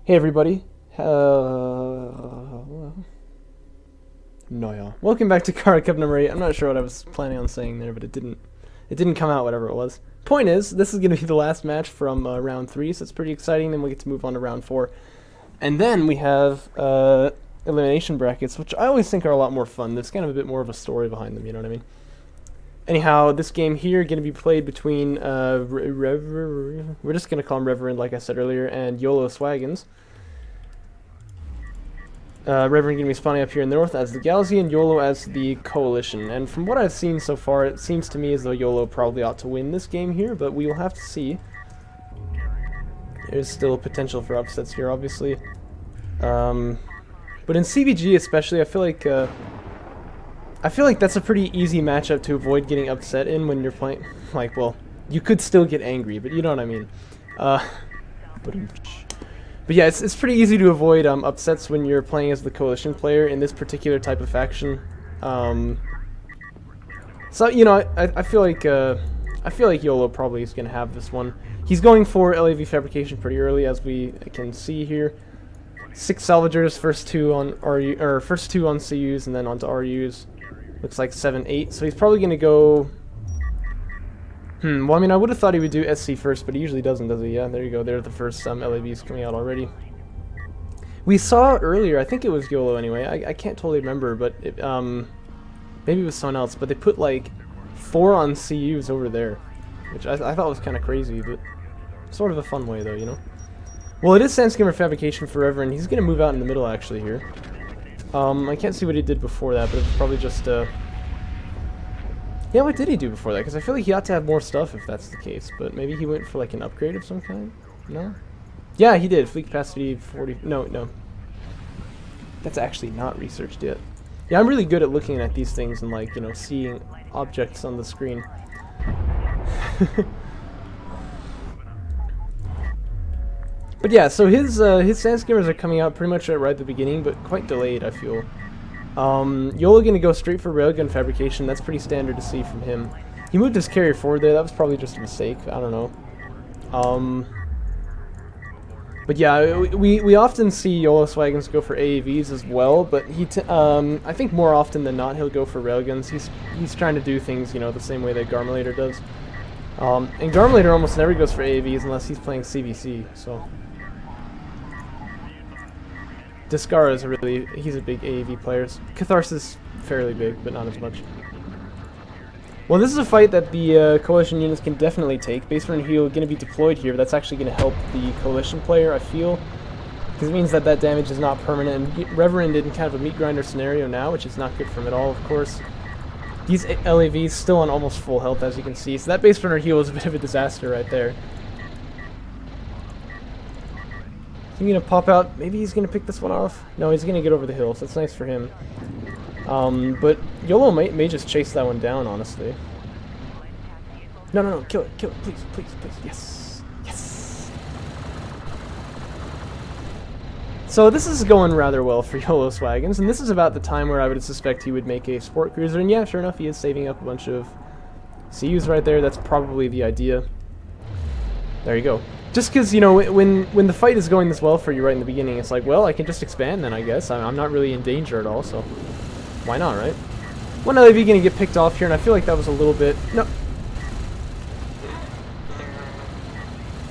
Hey everybody. No, yeah. Welcome back to Kharak Cup number 8. I'm not sure what I was planning on saying there, but it didn't come out, whatever it was. Point is, this is going to be the last match from round 3, so it's pretty exciting. Then we get to move on to round 4. And then we have elimination brackets, which I always think are a lot more fun. There's kind of a bit more of a story behind them, you know what I mean? Anyhow, this game here going to be played between we're just going to call him Reverend, like I said earlier, and YoloSwaggins. Reverend going to be spawning up here in the north as the Galaxy and YOLO as the Coalition. And from what I've seen so far, it seems to me as though YOLO probably ought to win this game here, but we will have to see. There's still potential for upsets here, obviously. But in CBG especially, I feel like that's a pretty easy matchup to avoid getting upset in when you're playing. Like, well, you could still get angry, but you know what I mean. But yeah, it's pretty easy to avoid upsets when you're playing as the Coalition player in this particular type of faction. So you know, I feel like YOLO probably is gonna have this one. He's going for LAV fabrication pretty early, as we can see here. 6 salvagers, first two on CUs and then onto RUs. Looks like 7, 8. So he's probably gonna go. Well, I mean, I would have thought he would do SC first, but he usually doesn't, does he? Yeah, there you go. There are the first LAVs coming out already. We saw earlier, I think it was YOLO anyway. I can't totally remember, but maybe it was someone else. But they put like 4 on CUs over there, which I thought was kind of crazy, but sort of a fun way though, you know. Well, it is Sandskimmer fabrication for Reverend. He's gonna move out in the middle actually here. I can't see what he did before that, but it's probably just yeah, what did he do before that? Because I feel like he ought to have more stuff if that's the case. But maybe he went for like an upgrade of some kind? No? Yeah, he did. Fleet capacity 40... No. That's actually not researched yet. Yeah, I'm really good at looking at these things and like, you know, seeing objects on the screen. But yeah, so his Sandskimmers are coming out pretty much right at the beginning, but quite delayed, I feel. YOLO gonna go straight for railgun fabrication. That's pretty standard to see from him. He moved his carrier forward there. That was probably just a mistake. I don't know. But yeah, we often see YoloSwaggins go for AAVs as well. But I think more often than not he'll go for railguns. He's trying to do things, you know, the same way that Garmulator does. And Garmulator almost never goes for AAVs unless he's playing CVC. So. Discara is he's a big AAV player. Catharsis fairly big, but not as much. Well, this is a fight that the Coalition units can definitely take. Base Runner Heal going to be deployed here, but that's actually going to help the Coalition player, I feel. Because it means that that damage is not permanent. And Reverend in kind of a meat grinder scenario now, which is not good for him at all, of course. These LAVs still on almost full health, as you can see. So that Base Runner Heal is a bit of a disaster right there. He's gonna pop out. Maybe he's gonna pick this one off. No, he's gonna get over the hill, so that's nice for him. But YOLO may just chase that one down, honestly. No, kill it, please, yes. So this is going rather well for YoloSwaggins, and this is about the time where I would suspect he would make a sport cruiser. And yeah, sure enough, he is saving up a bunch of CUs right there. That's probably the idea. There you go. Just because, you know, when the fight is going this well for you right in the beginning, it's like, well, I can just expand then, I guess. I'm not really in danger at all, so why not, right? One LAV going to get picked off here, and I feel like that was a little bit... No.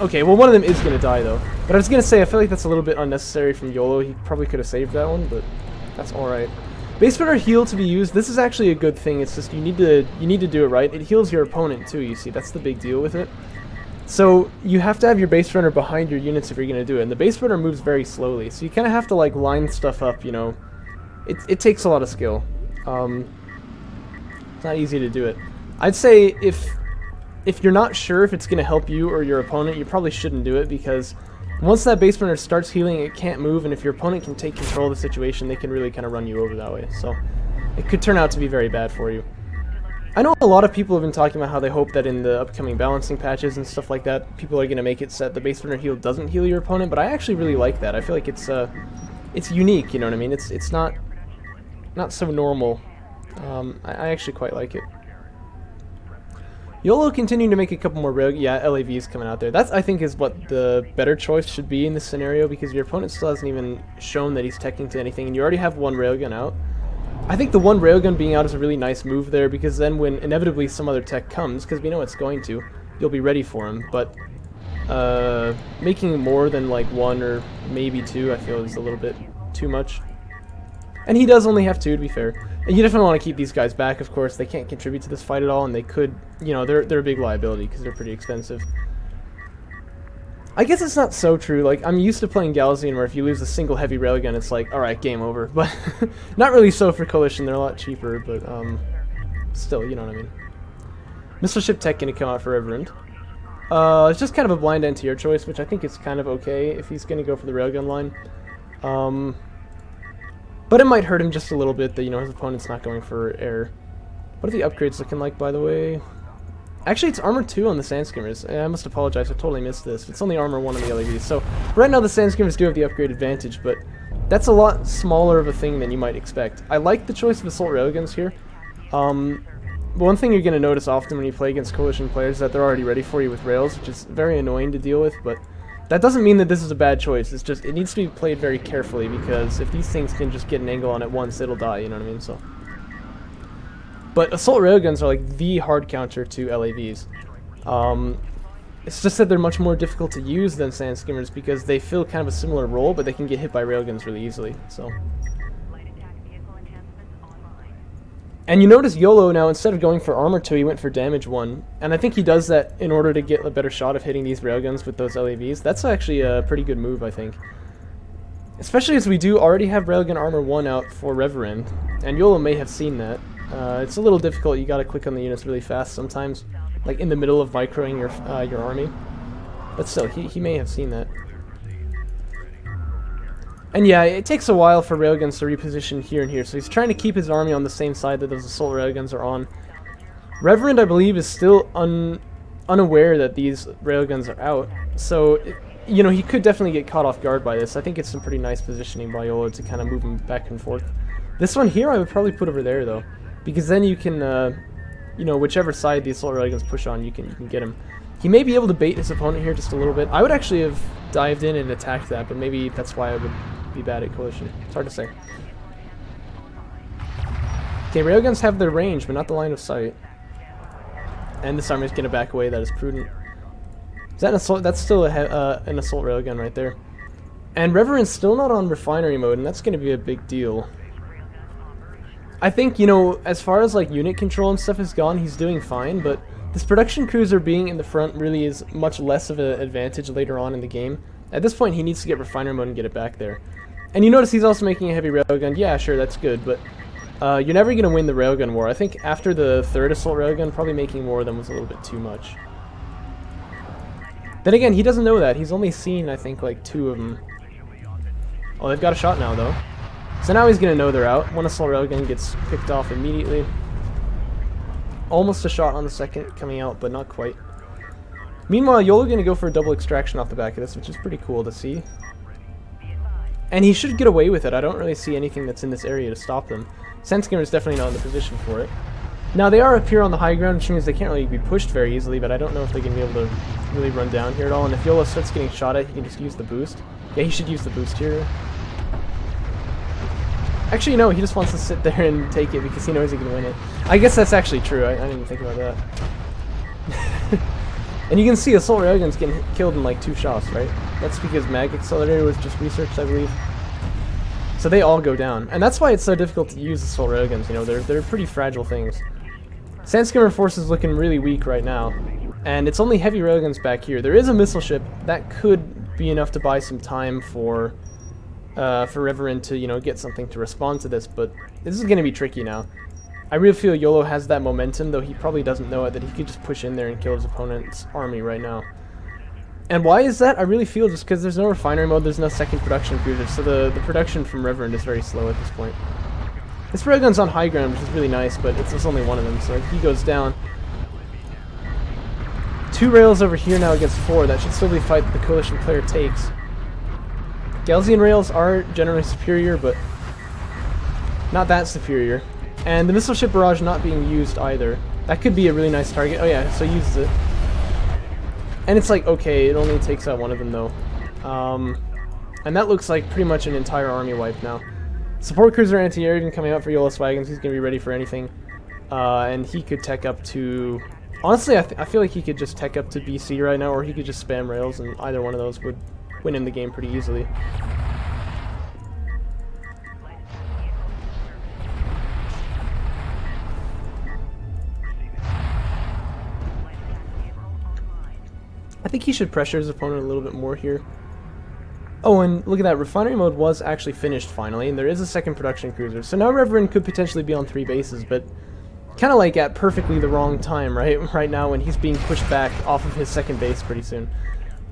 Okay, well, one of them is going to die, though. But I was going to say, I feel like that's a little bit unnecessary from YOLO. He probably could have saved that one, but that's alright. Base Runner Heal to be used. This is actually a good thing. It's just you need to do it right. It heals your opponent, too, you see. That's the big deal with it. So you have to have your base runner behind your units if you're going to do it, and the base runner moves very slowly, so you kind of have to like line stuff up, you know. It takes a lot of skill. It's not easy to do it. I'd say if you're not sure if it's going to help you or your opponent, you probably shouldn't do it, because once that base runner starts healing, it can't move, and if your opponent can take control of the situation, they can really kind of run you over that way. So it could turn out to be very bad for you. I know a lot of people have been talking about how they hope that in the upcoming balancing patches and stuff like that, people are going to make it set the base runner heal doesn't heal your opponent, but I actually really like that. I feel like it's unique, you know what I mean? It's not so normal. I actually quite like it. YOLO continuing to make a couple more LAVs coming out there. That's, I think, is what the better choice should be in this scenario, because your opponent still hasn't even shown that he's teching to anything, and you already have one railgun out. I think the one railgun being out is a really nice move there, because then when inevitably some other tech comes, because we know it's going to, you'll be ready for him. But making more than like one or maybe two, I feel, is a little bit too much. And he does only have two, to be fair. And you definitely want to keep these guys back, of course. They can't contribute to this fight at all, and they could, you know, they're a big liability because they're pretty expensive. I guess it's not so true. Like, I'm used to playing Galzian, where if you lose a single heavy railgun, it's like, alright, game over. But not really so for Coalition. They're a lot cheaper, but still, you know what I mean. Missile ship tech going to come out for Rewerend. It's just kind of a blind anti-air choice, which I think is kind of okay if he's going to go for the railgun line. But it might hurt him just a little bit that, you know, his opponent's not going for air. What are the upgrades looking like, by the way? Actually, it's armor 2 on the Sandskimmers. I must apologize, I totally missed this. It's only armor 1 on the LAVs. So, right now the Sandskimmers do have the upgrade advantage, but that's a lot smaller of a thing than you might expect. I like the choice of assault railguns here. One thing you're going to notice often when you play against Coalition players is that they're already ready for you with rails, which is very annoying to deal with, but that doesn't mean that this is a bad choice. It's just, it needs to be played very carefully, because if these things can just get an angle on it once, it'll die, you know what I mean? So, but assault railguns are like the hard counter to LAVs. It's just that they're much more difficult to use than Sandskimmers, because they fill kind of a similar role, but they can get hit by railguns really easily, so. And you notice YOLO now, instead of going for armor 2, he went for damage 1. And I think he does that in order to get a better shot of hitting these railguns with those LAVs. That's actually a pretty good move, I think. Especially as we do already have railgun armor 1 out for Rewerend. And YOLO may have seen that. It's a little difficult, you gotta click on the units really fast sometimes. Like in the middle of microing your army. But still, he may have seen that. And yeah, it takes a while for railguns to reposition here and here, so he's trying to keep his army on the same side that those assault railguns are on. Rewerend, I believe, is still unaware that these railguns are out, so, you know, he could definitely get caught off guard by this. I think it's some pretty nice positioning by YOLO to kind of move him back and forth. This one here I would probably put over there, though, because then you can, you know, whichever side the assault railguns push on, you can get him. He may be able to bait his opponent here just a little bit. I would actually have dived in and attacked that, but maybe that's why I would be bad at Coalition. It's hard to say. Okay, railguns have their range, but not the line of sight. And this army's gonna back away, that is prudent. Is that an assault? That's still an assault railgun right there. And Reverend's still not on refinery mode, and that's gonna be a big deal. I think, you know, as far as like unit control and stuff is gone, he's doing fine, but this production cruiser being in the front really is much less of an advantage later on in the game. At this point, he needs to get refiner mode and get it back there. And you notice he's also making a heavy railgun. Yeah, sure, that's good, but you're never going to win the railgun war. I think after the third assault railgun, probably making more of them was a little bit too much. Then again, he doesn't know that. He's only seen, I think, like 2 of them. Oh, they've got a shot now, though. So now he's going to know they're out. One assault railgun gets picked off immediately. Almost a shot on the second coming out, but not quite. Meanwhile, YOLO going to go for a double extraction off the back of this, which is pretty cool to see. And he should get away with it. I don't really see anything that's in this area to stop them. Sandskimmer is definitely not in the position for it. Now, they are up here on the high ground, which means they can't really be pushed very easily, but I don't know if they're going to be able to really run down here at all. And if YOLO starts getting shot at, he can just use the boost. Yeah, he should use the boost here. Actually, no, he just wants to sit there and take it because he knows he can win it. I guess that's actually true. I didn't even think about that. And you can see assault railguns getting killed in like 2 shots, right? That's because mag accelerator was just researched, I believe. So they all go down, and that's why it's so difficult to use assault railguns. You know, they're pretty fragile things. Sandskimmer force is looking really weak right now, and it's only heavy railguns back here. There is a missile ship that could be enough to buy some time for Rewerend to, you know, get something to respond to this, but this is going to be tricky now. I really feel YOLO has that momentum, though he probably doesn't know it, that he could just push in there and kill his opponent's army right now. And why is that? I really feel just because there's no refinery mode, there's no second production cruiser, so the production from Rewerend is very slow at this point. This railgun's on high ground, which is really nice, but it's only one of them, so he goes down. 2 rails over here now against 4, that should still be a fight that the Coalition player takes. Galzian rails are generally superior, but not that superior. And the missile ship barrage not being used either. That could be a really nice target. Oh yeah, so use it. And it's like, okay, it only takes out one of them though. And that looks like pretty much an entire army wipe now. Support cruiser anti-air even coming out for YoloSwaggins. He's going to be ready for anything. And he could tech up to... Honestly, I feel like he could just tech up to BC right now, or he could just spam rails, and either one of those would win him the game pretty easily. I think he should pressure his opponent a little bit more here. Oh, and look at that, refinery mode was actually finished finally, and there is a second production cruiser. So now Rewerend could potentially be on 3 bases, but kind of like at perfectly the wrong time, right? Right now when he's being pushed back off of his second base pretty soon.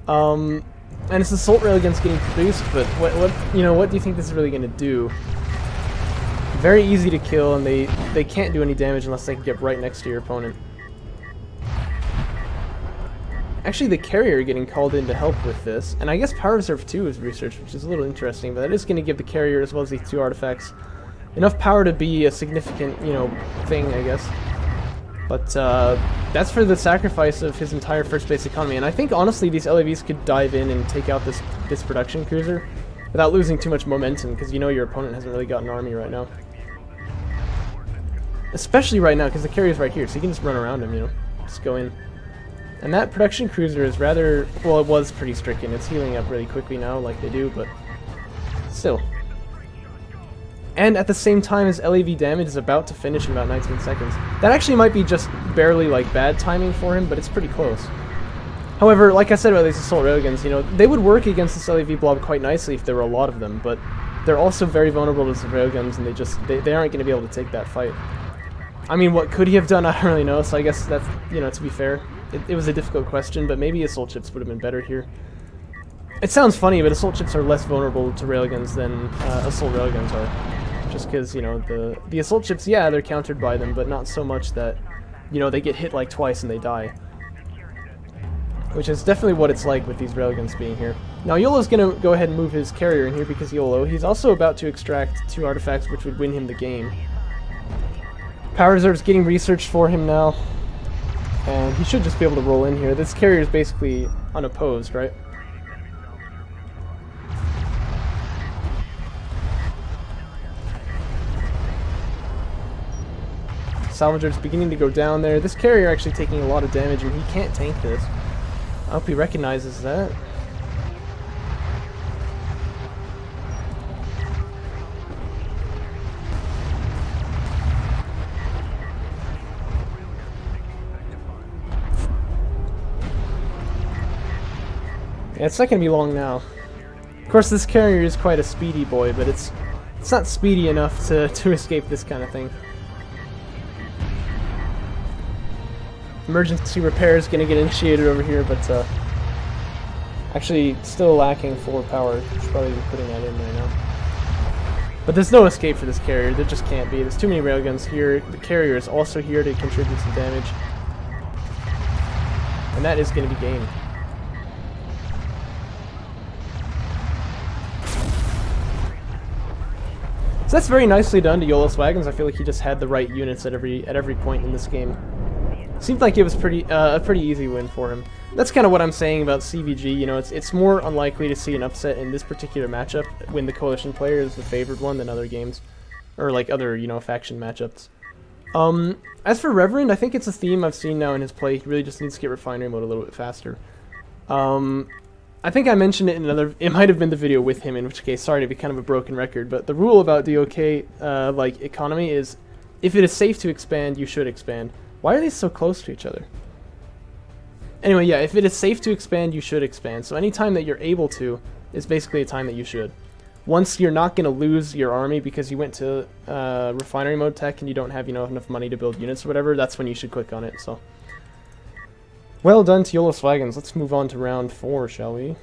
And it's assault railguns getting produced, but what do you think this is really going to do? Very easy to kill, and they can't do any damage unless they can get right next to your opponent. Actually, the carrier getting called in to help with this, and I guess Power Reserve 2 is researched, which is a little interesting, but that is going to give the carrier, as well as these 2 artifacts, enough power to be a significant, thing, I guess. But that's for the sacrifice of his entire first base economy, and I think, honestly, these LAVs could dive in and take out this production cruiser without losing too much momentum, because your opponent hasn't really got an army right now. Especially right now, because the carrier's right here, so you can just run around him, just go in. And that production cruiser is rather, well, it was pretty stricken. It's healing up really quickly now, like they do, but still. And at the same time, his LAV damage is about to finish in about 19 seconds. That actually might be just barely, bad timing for him, but it's pretty close. However, like I said about these assault railguns, they would work against this LAV blob quite nicely if there were a lot of them, but they're also very vulnerable to the railguns, and they aren't going to be able to take that fight. I mean, what could he have done? I don't really know, so I guess that's, to be fair. It was a difficult question, but maybe assault chips would have been better here. It sounds funny, but assault chips are less vulnerable to railguns than assault railguns are. Just because, the assault chips, yeah, they're countered by them, but not so much that, they get hit twice and they die. Which is definitely what it's like with these railguns being here. Now, YOLO's going to go ahead and move his carrier in here because YOLO. He's also about to extract 2 artifacts which would win him the game. Power Reserve's getting researched for him now. And he should just be able to roll in here. This carrier is basically unopposed, right? Salvager's beginning to go down there. This carrier actually taking a lot of damage, and he can't tank this. I hope he recognizes that. Yeah, it's not going to be long now. Of course, this carrier is quite a speedy boy, but it's not speedy enough to escape this kind of thing. Emergency repair is going to get initiated over here, but actually still lacking 4 power. Should probably be putting that in right now. But there's no escape for this carrier. There just can't be. There's too many railguns here. The carrier is also here to contribute some damage. And that is going to be game. So that's very nicely done to YoloSwaggins. I feel like he just had the right units at every point in this game. Seemed like it was a pretty easy win for him. That's kind of what I'm saying about CVG. It's more unlikely to see an upset in this particular matchup when the coalition player is the favored one than other games, or other faction matchups. As for Rewerend, I think it's a theme I've seen now in his play. He really just needs to get refinery mode a little bit faster. I think I mentioned it in it might have been the video with him, in which case, sorry to be kind of a broken record, but the rule about DOK, economy is, if it is safe to expand, you should expand. Why are these so close to each other? Anyway, yeah, if it is safe to expand, you should expand. So any time that you're able to is basically a time that you should. Once you're not going to lose your army because you went to refinery mode tech and you don't have enough money to build units or whatever, that's when you should click on it. So, well done to YoloSwaggins. Let's move on to round 4, shall we?